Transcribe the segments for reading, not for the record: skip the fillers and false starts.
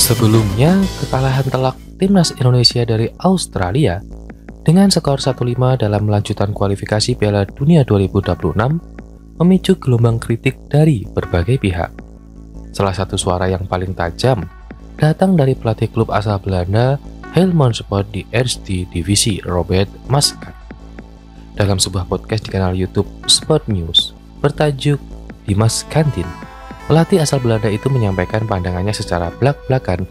Sebelumnya, kekalahan telak timnas Indonesia dari Australia dengan skor 1-5 dalam lanjutan kualifikasi Piala Dunia 2026 memicu gelombang kritik dari berbagai pihak. Salah satu suara yang paling tajam datang dari pelatih klub asal Belanda Helmond Sport di Eerste Divisie, Robert Masker. Dalam sebuah podcast di kanal YouTube Sport News bertajuk Dimas Kantin, pelatih asal Belanda itu menyampaikan pandangannya secara belak-belakan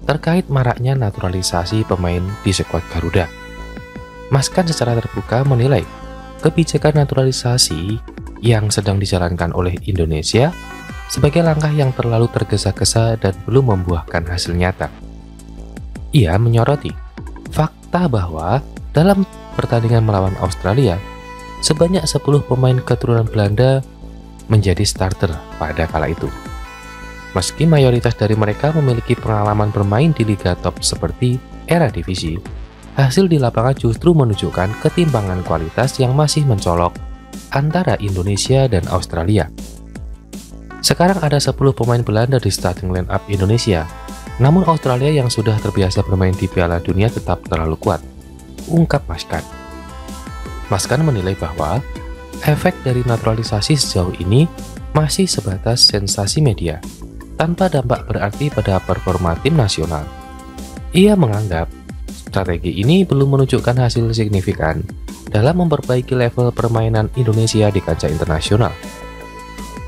terkait maraknya naturalisasi pemain di skuad Garuda. Maskan secara terbuka menilai kebijakan naturalisasi yang sedang dijalankan oleh Indonesia sebagai langkah yang terlalu tergesa-gesa dan belum membuahkan hasil nyata. Ia menyoroti fakta bahwa dalam pertandingan melawan Australia, sebanyak 10 pemain keturunan Belanda menjadi starter pada kala itu. Meski mayoritas dari mereka memiliki pengalaman bermain di liga top seperti Eredivisie, hasil di lapangan justru menunjukkan ketimpangan kualitas yang masih mencolok antara Indonesia dan Australia. Sekarang ada 10 pemain Belanda di starting line-up Indonesia, namun Australia yang sudah terbiasa bermain di Piala Dunia tetap terlalu kuat, ungkap Maskan. Maskan menilai bahwa efek dari naturalisasi sejauh ini masih sebatas sensasi media, tanpa dampak berarti pada performa tim nasional. Ia menganggap strategi ini belum menunjukkan hasil signifikan dalam memperbaiki level permainan Indonesia di kancah internasional.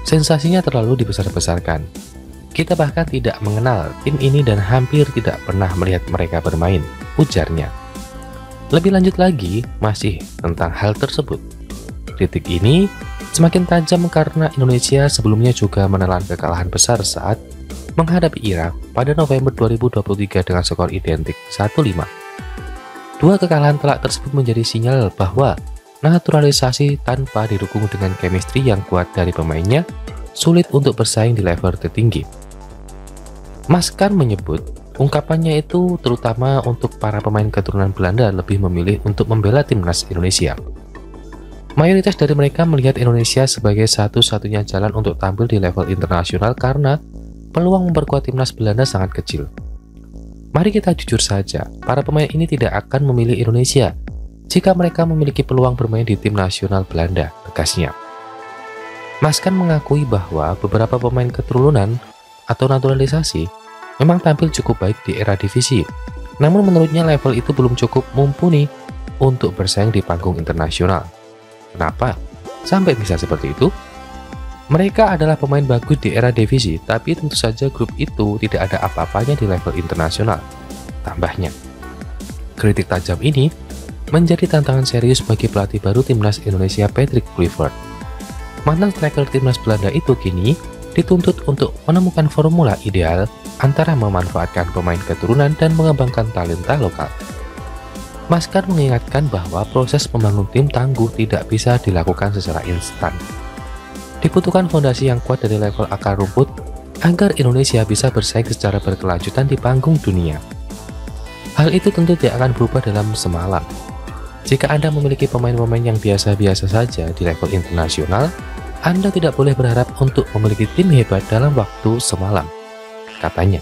Sensasinya terlalu dibesar-besarkan. Kita bahkan tidak mengenal tim ini dan hampir tidak pernah melihat mereka bermain, ujarnya. Lebih lanjut lagi, masih tentang hal tersebut. Kritik ini semakin tajam karena Indonesia sebelumnya juga menelan kekalahan besar saat menghadapi Irak pada November 2023 dengan skor identik 1-5. Dua kekalahan telak tersebut menjadi sinyal bahwa naturalisasi tanpa didukung dengan chemistry yang kuat dari pemainnya sulit untuk bersaing di level tertinggi. Maskan menyebut ungkapannya itu terutama untuk para pemain keturunan Belanda lebih memilih untuk membela timnas Indonesia. Mayoritas dari mereka melihat Indonesia sebagai satu-satunya jalan untuk tampil di level internasional karena peluang memperkuat timnas Belanda sangat kecil. Mari kita jujur saja, para pemain ini tidak akan memilih Indonesia jika mereka memiliki peluang bermain di tim nasional Belanda, tegasnya. Maskan mengakui bahwa beberapa pemain keturunan atau naturalisasi memang tampil cukup baik di Eredivisie, namun menurutnya level itu belum cukup mumpuni untuk bersaing di panggung internasional. Kenapa sampai bisa seperti itu? Mereka adalah pemain bagus di Eredivisie, tapi tentu saja grup itu tidak ada apa-apanya di level internasional, tambahnya. Kritik tajam ini menjadi tantangan serius bagi pelatih baru timnas Indonesia Patrick Kluivert. Mantan striker timnas Belanda itu kini dituntut untuk menemukan formula ideal antara memanfaatkan pemain keturunan dan mengembangkan talenta lokal. Maskan mengingatkan bahwa proses membangun tim tangguh tidak bisa dilakukan secara instan. Dibutuhkan fondasi yang kuat dari level akar rumput agar Indonesia bisa bersaing secara berkelanjutan di panggung dunia. Hal itu tentu tidak akan berubah dalam semalam. Jika Anda memiliki pemain-pemain yang biasa-biasa saja di level internasional, Anda tidak boleh berharap untuk memiliki tim hebat dalam waktu semalam, katanya.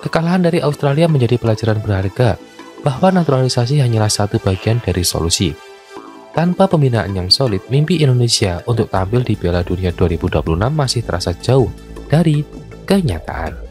Kekalahan dari Australia menjadi pelajaran berharga bahwa naturalisasi hanyalah satu bagian dari solusi. Tanpa pembinaan yang solid, mimpi Indonesia untuk tampil di Piala Dunia 2026 masih terasa jauh dari kenyataan.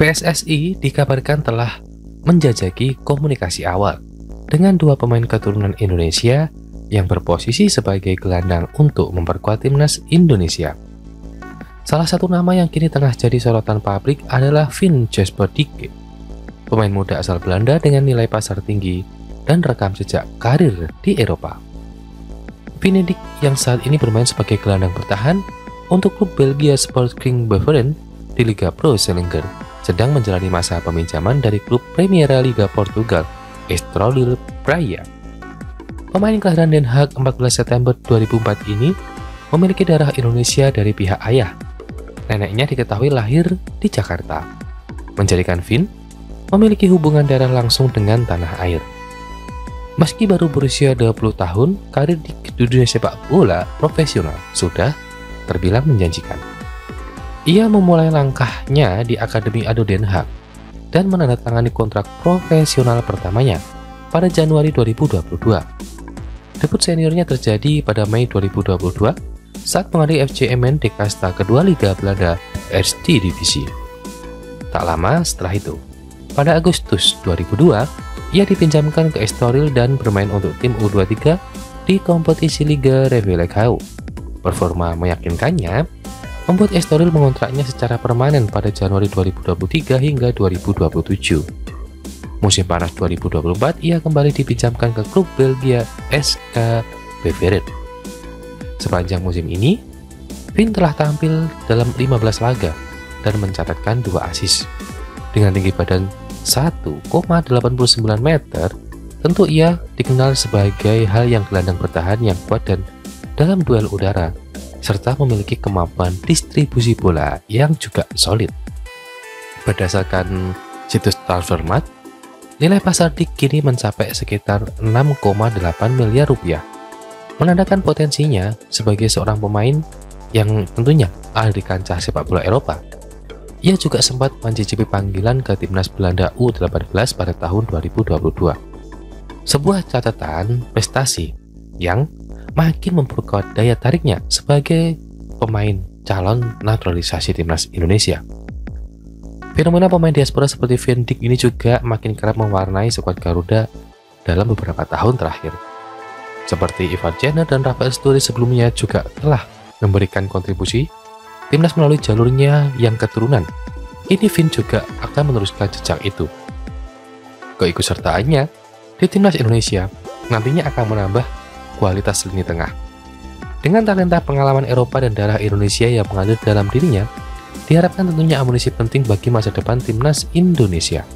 PSSI dikabarkan telah menjajaki komunikasi awal dengan dua pemain keturunan Indonesia yang berposisi sebagai gelandang untuk memperkuat timnas Indonesia. Salah satu nama yang kini tengah jadi sorotan publik adalah Finn Jesper Dijk, pemain muda asal Belanda dengan nilai pasar tinggi dan rekam jejak karir di Eropa. Finn Dijk yang saat ini bermain sebagai gelandang bertahan untuk klub Belgia Sporting Beveren di Liga Pro Selangor sedang menjalani masa peminjaman dari klub Primeira Liga Portugal, Estoril Praia. Pemain kelahiran Den Haag 14 September 2004 ini memiliki darah Indonesia dari pihak ayah. Neneknya diketahui lahir di Jakarta, menjadikan Finn memiliki hubungan darah langsung dengan tanah air. Meski baru berusia 20 tahun, karir di dunia sepak bola profesional sudah terbilang menjanjikan. Ia memulai langkahnya di Akademi ADO Den Haag dan menandatangani kontrak profesional pertamanya pada Januari 2022. Debut seniornya terjadi pada Mei 2022 saat menghadapi FC Emmen di kasta kedua Liga Belanda Eerste Divisie. Tak lama setelah itu, pada Agustus 2002, ia dipinjamkan ke Estoril dan bermain untuk tim U23 di kompetisi Liga Revelegao. Performa meyakinkannya membuat Estoril mengontraknya secara permanen pada Januari 2023 hingga 2027. Musim panas 2024, ia kembali dipinjamkan ke klub Belgia SK Beveren. Sepanjang musim ini, Vin telah tampil dalam 15 laga dan mencatatkan 2 assist. Dengan tinggi badan 1,89 meter, tentu ia dikenal sebagai hal yang gelandang bertahan yang kuat dan dalam duel udara, serta memiliki kemampuan distribusi bola yang juga solid. Berdasarkan situs Transfermarkt, nilai pasar Dick kini mencapai sekitar 6,8 miliar rupiah, menandakan potensinya sebagai seorang pemain yang tentunya ahli di kancah sepak bola Eropa. Ia juga sempat mencicipi panggilan ke timnas Belanda U18 pada tahun 2022. Sebuah catatan prestasi yang makin memperkuat daya tariknya sebagai pemain calon naturalisasi timnas Indonesia. Fenomena pemain diaspora seperti Van Dijk ini juga makin kerap mewarnai skuad Garuda dalam beberapa tahun terakhir. Seperti Ivar Jenner dan Rafael Sturi sebelumnya juga telah memberikan kontribusi timnas melalui jalurnya yang keturunan. Ini Vin juga akan meneruskan jejak itu. Keikutsertaannya di timnas Indonesia nantinya akan menambah kualitas lini tengah. Dengan talenta, pengalaman Eropa dan darah Indonesia yang mengalir dalam dirinya, diharapkan tentunya amunisi penting bagi masa depan timnas Indonesia.